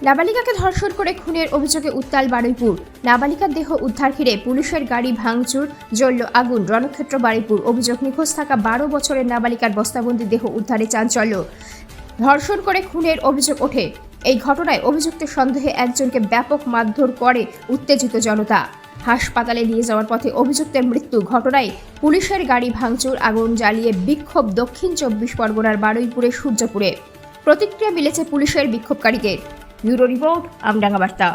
নাবালিকাকে ধর্ষণ করে খুনের অভিযোগে উত্তাল বারুইপুর। নাবালিকার দেহ উদ্ধার ঘিরে পুলিশের গাড়ি ভাঙচুর, জ্বলল আগুন রণক্ষেত্র বারুইপুর। অভিযোগ, নিখোঁজ থাকা 12 বছরের নাবালিকার বস্তাবন্দি দেহ উদ্ধারে চাঞ্চল্য। ধর্ষণ করে খুনের অভিযোগ ওঠে। এই ঘটনায় অভিযুক্তের সন্দেহে একজনকে ব্যাপক মারধর করে উত্তেজিত জনতা। হাসপাতালে নিয়ে যাওয়ার পথে অভিযুক্তের মৃত্যু। ঘটনায় পুলিশের গাড়ি ভাঙচুর, আগুন জ্বালিয়ে বিক্ষোভ দক্ষিণ 24 পরগনার বারুইপুরের সূর্যপুরে। প্রতিক্রিয়া মিলেছে পুলিশের বিক্ষোভকারীদের। ব্যুরো রিপোর্ট, আমডাঙ্গা বার্তা।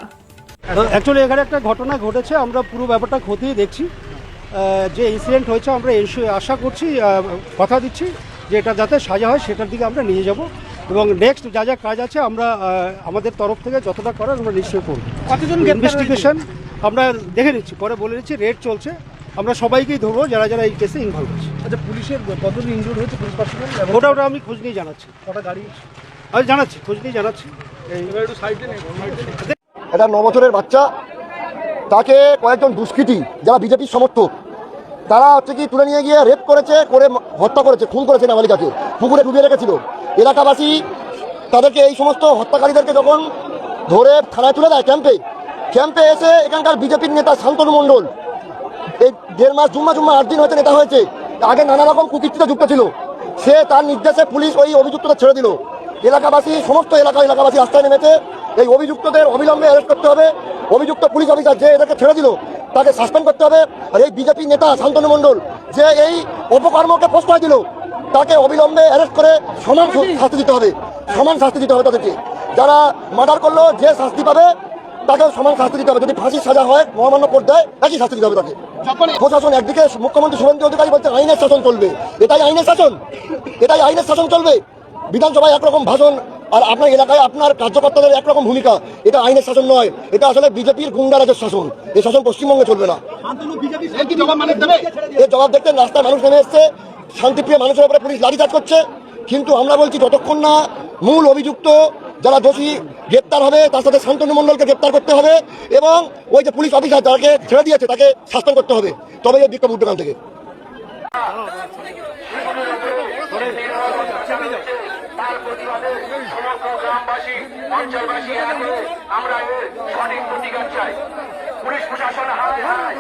অ্যাকচুয়ালি এখানে একটা ঘটনা ঘটেছে, আমরা পুরো ব্যাপারটা খতিয়ে দেখছি। যে ইনসিডেন্ট হয়েছে আমরা আশা করছি, কথা দিচ্ছি যে এটা যাতে সাজা হয় সেটার দিকে আমরা নিয়ে যাব এবং নেক্সট যা যা কাজ আছে আমরা আমাদের তরফ থেকে যতটা করার আমরা নিশ্চয়ই করব। কতজন ইনভেস্টিগেশন আমরা দেখে নিচ্ছি, পরে বলে নিচ্ছি, রেড চলছে। আমরা সবাইকেই ধরবো যারা যারা এই কেসে ইনভলভ আছে। আচ্ছা, পুলিশের কতজন ইনজুর্ড হয়েছে? পুলিশ পার্সোনাল ওটা আমি খোঁজ নিয়ে জানাচ্ছি। কটা গাড়ি? আমি জানাচ্ছি, খোঁজ নিয়ে জানাচ্ছি। এটা 9 বছরের বাচ্চা, তাকে কয়েকজন দুষ্কৃতী যারা বিজেপির সমর্থক তারা হচ্ছে কি তুলে নিয়ে গিয়ে রেপ করেছে, করে হত্যা করেছে, খুন করেছে নাবালিকাকে, পুকুরে ডুবিয়ে রেখেছিল। এলাকাবাসী তাদেরকে, এই সমস্ত হত্যাকারীদেরকে যখন ধরে থানায় তুলে দেয়, ক্যাম্পে এসে এখানকার বিজেপির নেতা শান্তনু মণ্ডল, এই 1.5 মাস, জুম্মা 8 দিন হয়েছে নেতা হয়েছে, আগে নানা রকম কুকীর্তিতে যুক্ত ছিল, সে তার নির্দেশে পুলিশ ওই অভিযুক্তদের ছেড়ে দিল। এলাকাবাসী, সমস্ত এলাকাবাসী রাস্তায় নেমেছে, এই অভিযুক্তদের অবিলম্বে অ্যারেস্ট করতে হবে। অভিযুক্ত পুলিশ অফিসার যে এদেরকে ছেড়ে দিল তাকে সাসপেন্ড করতে হবে। আর এই বিজেপি নেতা শান্তনু মণ্ডল যে এই অপকর্মকে প্রশ্রয় দিল তাকে অবিলম্বে অ্যারেস্ট করে সমান শাস্তি দিতে হবে, তাদেরকে। যারা মার্ডার করলো যে শাস্তি পাবে তাকেও সমান শাস্তি দিতে হবে। যদি ফাঁসির সাজা হয়, মহামান্য কোর্ট দেয়, একই শাস্তি দিতে হবে তাকে। প্রশাসন একদিকে, মুখ্যমন্ত্রী শুভেন্দু অধিকারী বলছে আইনের শাসন চলবে। এটাই আইনের শাসন চলবে। বিধানসভায় একরকম ভাষণ, আর আপনার এলাকায় আপনার কার্যকর্তাদের একরকম ভূমিকা। এটা আইনের শাসন নয়, এটা আসলে বিজেপির গুন্ডারাজের শাসন। এই শাসন পশ্চিমবঙ্গে চলবে না। এর জবাব দেখতে রাস্তায় মানুষ নেমে এসছে, শান্তিপ্রিয় মানুষের উপরে পুলিশ লাঠিচার্জ করছে। কিন্তু আমরা বলছি, যতক্ষণ না মূল অভিযুক্ত যারা দোষী গ্রেপ্তার হবে, তার সাথে শান্তনু মণ্ডলকে গ্রেপ্তার করতে হবে এবং ওই যে পুলিশ অফিসার যাকে ছেড়ে দিয়েছে তাকে সাসপেন্ড করতে হবে, তবে এই বিক্ষোভ উঠবে থেকে। তার প্রতিবাদে সমগ্র গ্রামবাসী, অঞ্চলবাসী আমরা সঠিক প্রতিকার চাই। পুলিশ প্রশাসন হায় হায়।